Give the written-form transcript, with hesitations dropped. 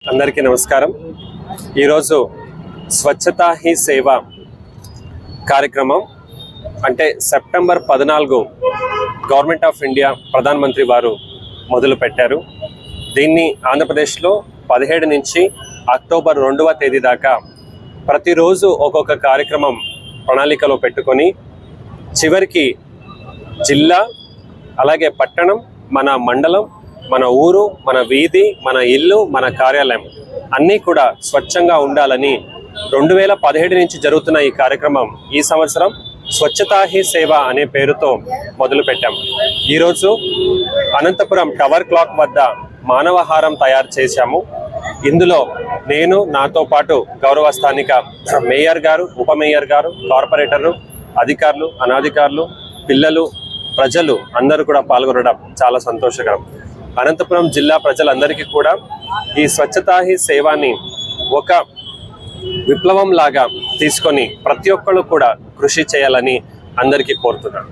అందరికీ నమస్కారం. ఈరోజు స్వచ్ఛతా హీ సేవ కార్యక్రమం అంటే సెప్టెంబర్ 14 గవర్నమెంట్ ఆఫ్ ఇండియా ప్రధానమంత్రి వారు మొదలు పెట్టారు. దీన్ని ఆంధ్రప్రదేశ్లో 17 నుంచి అక్టోబర్ 2వ తేదీ దాకా ప్రతిరోజు ఒక్కొక్క కార్యక్రమం ప్రణాళికలో పెట్టుకొని చివరికి జిల్లా అలాగే పట్టణం, మన మండలం, మన ఊరు, మన వీధి, మన ఇల్లు, మన కార్యాలయం అన్నీ కూడా స్వచ్ఛంగా ఉండాలని 2017 నుంచి జరుగుతున్న ఈ కార్యక్రమం ఈ సంవత్సరం స్వచ్ఛతా హీ సేవ అనే పేరుతో మొదలుపెట్టాం. ఈరోజు అనంతపురం టవర్ క్లాక్ వద్ద మానవహారం తయారు చేశాము. ఇందులో నేను, నాతో పాటు గౌరవ స్థానిక మేయర్ గారు, ఉప మేయర్ గారు, కార్పొరేటర్లు, అధికారులు, అనధికారులు, పిల్లలు, ప్రజలు అందరూ కూడా పాల్గొనడం చాలా సంతోషకరం. అనంతపురం జిల్లా ప్రజలందరికీ కూడా ఈ స్వచ్ఛతా హీ సేవాని ఒక విప్లవం లాగా తీసుకొని ప్రతి ఒక్కళ్ళు కూడా కృషి చేయాలని అందరికీ కోరుతున్నాను.